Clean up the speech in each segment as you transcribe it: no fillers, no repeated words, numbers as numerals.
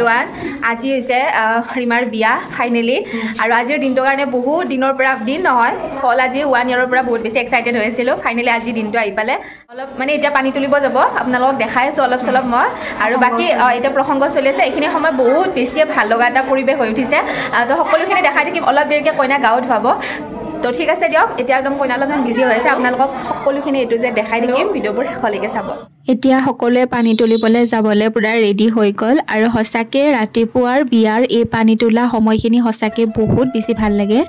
Everyone আজি হৈছে ৰিমাৰ বিয়া ফাইনেলি আৰু আজিৰ দিনটোৰ কাৰণে বহুত দিনৰ পৰা দিন নহয় হল আজি 1 ইয়াৰৰ পৰা বহুত বেছি এক্সাইটেড হৈ আছিলোঁ ফাইনেলি আজি দিনটো আহি পালে অলপ মানে এতিয়া পানী তুলিব যাব আপোনালোকক দেখাই আছোঁ অলপ চলপ মই আৰু বাকী এতিয়া প্ৰসংগ চলি আছে এইখিনি সময় বহুত বেছি ভাল লগা এটা পৰিৱেশ হৈ উঠিছে তো সকলোখিনি দেখাই থাকিম অলপ দেৰিকৈ কইনা গাঁৱত ভাব তো ঠিক আছে দিয়ক এতিয়া একদম কইনা অলপমান বিজি হৈ আছে আপোনালোকক সকলোখিনি এইটো যে দেখাই থাকিম ভিডিঅ'বোৰ শেষলৈকে চাব এতিয়া সকলোৱে পানী তুলিবলৈ যাবলৈ পুৰা ৰেডি হৈ গ'ল আৰু সঁচাকে ৰাতিপুৱাৰ বিয়াৰ এই পানী তোলা সময়খিনি সঁচাকে বহুত বেছি ভাল লাগে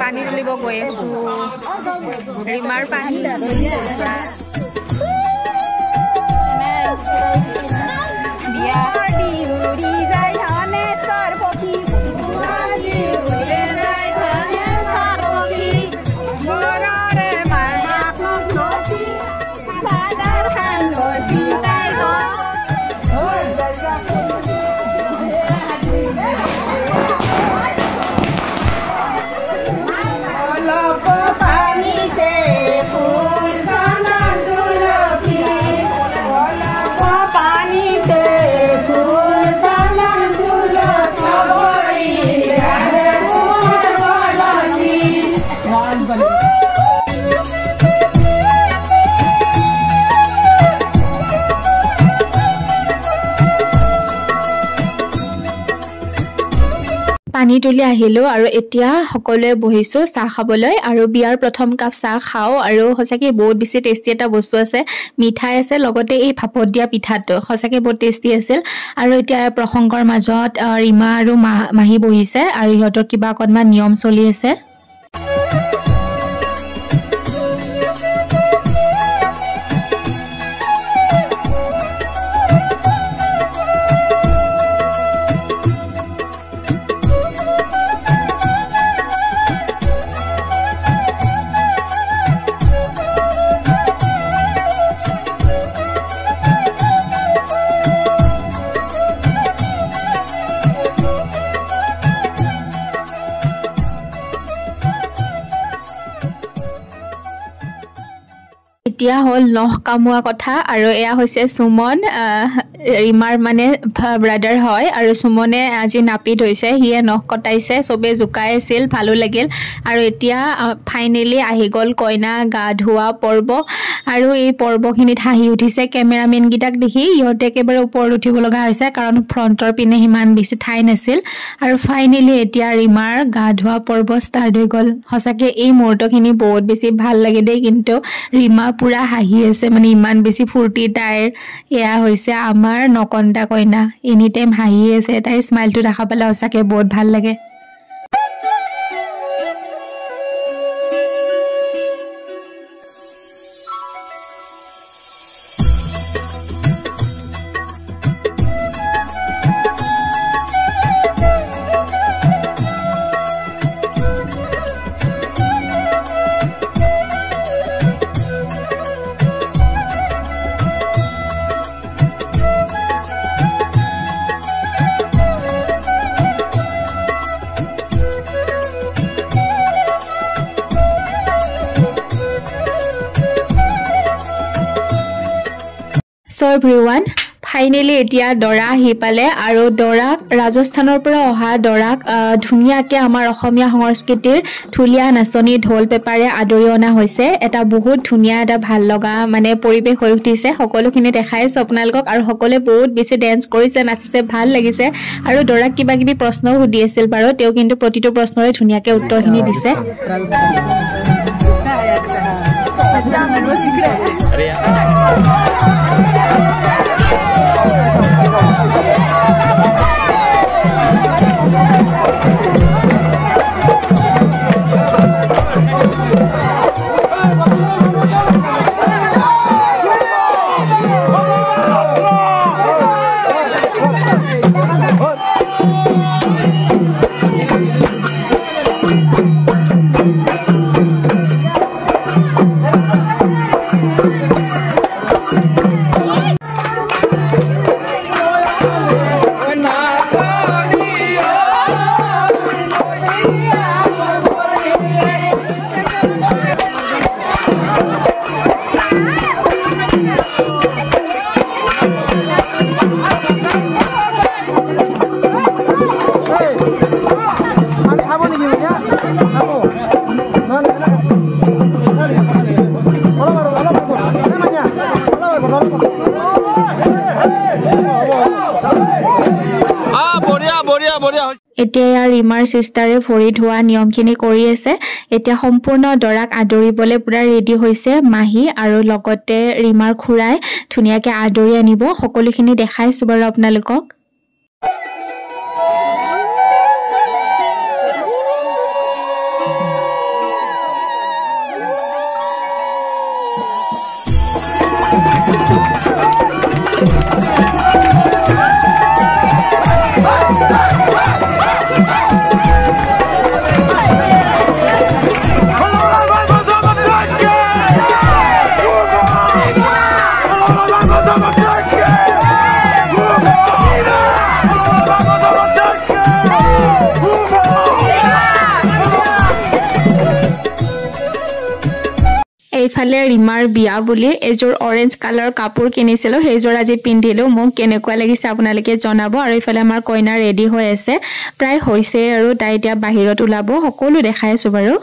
পানী তুলিব গৈ আছো ৰিমাৰ পানী বিয়া পানী তুলি আহিলো আৰু এতিয়া সকলোৱে বহিছো চাহ খাবলৈ আৰু বিয়াৰ প্ৰথম কাপ চাহ খাও আৰু সঁচাকে বহুত বেছি টেষ্টি এটা বস্তু আছে মিঠাই আছে লগতে এই ভাপত দিয়া পিঠাটো সঁচাকে বহুত টেষ্টি আছিল আৰু এতিয়া প্ৰসংগৰ মাজত ৰিমা আৰু মাহী বহিছে আৰু ইহঁতৰ কিবা অকণমান নিয়ম চলি আছে এতিয়া হল নখ কামোৱা কথা আৰু এয়া হৈছে সুমন ৰিমাৰ মানে ব্ৰাদাৰ হয় আৰু সুমনে আজি নাপিত হৈছে হিয়ে নখ কটাইছে চবে জুকাই আছিল ভালো লাগিল আৰু এতিয়া ফাইনেলি আহি গ'ল কইনা গা ধোৱা পৰ্ব আৰু এই পৰ্বখিনিত হাঁহি উঠিছে কেমেৰামেন গিটাক দেখি ইহঁতে একেবাৰে ওপৰত উঠিব লগা হৈছে কাৰণ ফ্ৰণ্টৰ পিনে সিমান বেছি ঠাই নাছিল আৰু ফাইনেলি এতিয়া ৰিমাৰ গা ধোৱা পৰ্ব ষ্টাৰ্ট হৈ গ'ল সঁচাকে এই মুহূৰ্তখিনি বহুত বেছি ভাল লাগে দেই কিন্তু ৰিমা পুৰা হাঁহি আছে মানে ইমান বেছি ফূৰ্তি তাইৰ এয়া হৈছে আমাৰ নকন্দা কইনা এনি টাইম হাঁহি আছে তাইৰ স্মাইলটো দেখা পালে সঁচাকে বহুত ভাল লাগে So everyone, ফাইনেলি এতিয়া দৰা আহি পালে আৰু দৰাক ৰাজস্থানৰ পৰা অহা দৰাক ধুনীয়াকৈ আমাৰ অসমীয়া সংস্কৃতিৰ ঢুলীয়া নাচনি ঢোল পেপাৰে আদৰি অনা হৈছে এটা বহুত ধুনীয়া এটা ভাল লগা মানে পৰিৱেশ হৈ উঠিছে সকলোখিনি দেখাইছো আপোনালোকক আৰু সকলোৱে বহুত বেছি ডেন্স কৰিছে নাচিছে ভাল লাগিছে আৰু দৰাক কিবা কিবি প্ৰশ্নও সুধি আছিল বাৰু তেওঁ কিন্তু প্ৰতিটো প্ৰশ্নৰে ধুনীয়াকৈ উত্তৰখিনি দিছে এতিয়া ৰিমাৰ সিষ্টাৰে ভৰি ধোৱা নিয়মখিনি কৰি আছে। এতিয়া সম্পূৰ্ণ দৰাক আদৰিবলৈ পুৰা ৰেডি হৈছে মাহী আৰু লগতে ৰিমাৰ খুৰাই ধুনীয়াকৈ আদৰি আনিব। সকলোখিনি দেখাইছো বাৰু আপোনালোকক। এইফালে ৰিমাৰ বিয়া বুলি এযোৰ অৰেঞ্জ কালাৰ কাপোৰ কিনিছিলোঁ, সেইযোৰ আজি পিন্ধিলোঁ। মোক কেনেকুৱা লাগিছে আপোনালোকে জনাব। আৰু এইফালে আমাৰ কইনা ৰেডি হৈ আছে, প্ৰায় হৈছে আৰু তাই এতিয়া বাহিৰত ওলাব। সকলো দেখাই আছোঁ বাৰু।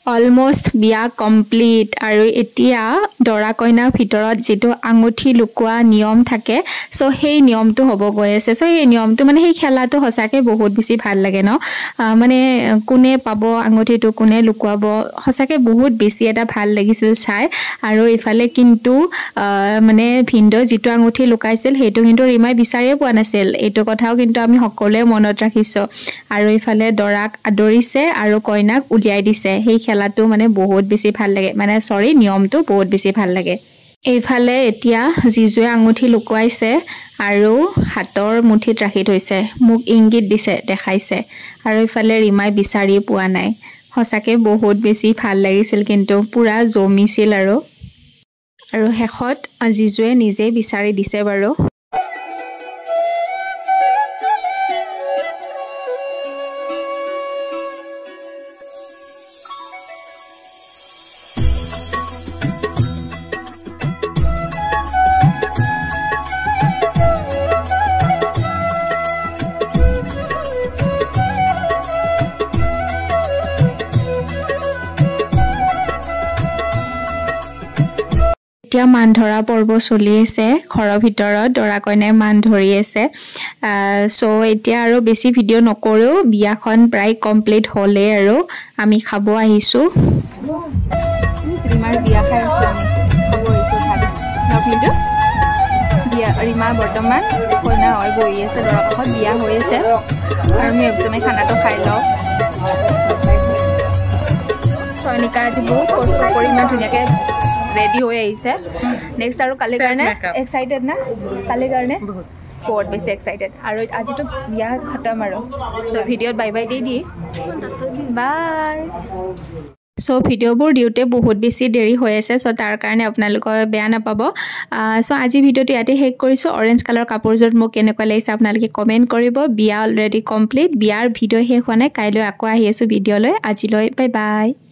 অলমোষ্ট বিয়া কমপ্লিট আৰু এতিয়া দৰা কইনাৰ ভিতৰত যেটো আঙুঠি লুকোৱা নিয়ম থাকে সো সেই নিয়মটো হ'ব গৈ আছে সো এই নিয়মটো মানে সেই খেলাটো হসাকে বহুত বেছি ভাল লাগে ন মানে কোনে পাব আঙুঠিটো কোনে লুকুৱাব হসাকে বহুত বেছি এটা ভাল লাগিছিল চাই আৰু ইফালে কিন্তু মানে ভিন্দ যেটো আঙুঠি লুকাইছিল হেতু কিন্তু ৰিমাই বিচাৰিয়ে পোৱা নাছিল এটো কথাও কিন্তু আমি সকলোৱে মনত ৰাখিছো আৰু ইফালে দৰাক আদৰিছে আৰু কইনাক উলিয়াই দিছে সেই খেলাটো মানে বহুত বেছি ভাল লাগে মানে সৰি নিয়মটো বহুত বেছি ভাল লাগে এইফালে এতিয়া জিজুৱে আঙুঠি লুকুৱাইছে আৰু হাতৰ মুঠিত ৰাখি থৈছে মোক ইংগিত দিছে দেখাইছে আৰু ইফালে ৰিমাই বিচাৰি পোৱা নাই হসাকে বহুত বেছি ভাল লাগিছিল কিন্তু পুৰা জমিছিল আৰু শেষত জিজুৱে নিজে বিচাৰি দিছে বাৰু এতিয়া মান ধৰা পৰ্ব চলি আছে ঘৰৰ ভিতৰত দৰা কইনাই মান ধৰি আছে সো এতিয়া আৰু বেছি ভিডিও নকৰো বিয়াখন প্ৰায় কমপ্লিট হ'লে আৰু আমি খাব আহিছো ৰিমাৰ বিয়া খাই আছো আমি খাব আহিছো ভাত নভিটো বিয়া ৰিমা বৰ্তমান কইনা হৈ বহি আছে দৰা কাষত বিয়া হৈ আছে আৰু আমি ভাবিছো খানাটো খাই লওঁ সৈনিকা আজি বহুত কষ্ট কৰি ইমান ধুনীয়াকে रेडी हो आइसे नेक्स्ट आरो काले करने एक्साइटेड ना काले करने बहुत बेसी एक्साइटेड आरो आज तो बिया खत्म आरो तो भिडियो बाय बाय दे दी बाय सो भिडियोবোৰ দিওতে বহুত বেছি দেৰি হৈ আছে সো তাৰ কাৰণে আপোনালোকে বেয়া নাপাব সো আজি ভিডিওটো ইয়াতে শেষ কৰিছো অৰেঞ্জ কালাৰ কাপোৰজোৰ মোক কেনেকুৱা লাগিছে আপোনালোকে কমেন্ট কৰিব বিয়া অলৰেডি কমপ্লিট বিয়াৰ ভিডিও শেষ হোৱা নাই কাইলৈ আকৌ আহি আছো ভিডিওলৈ আজিলৈ বাই বাই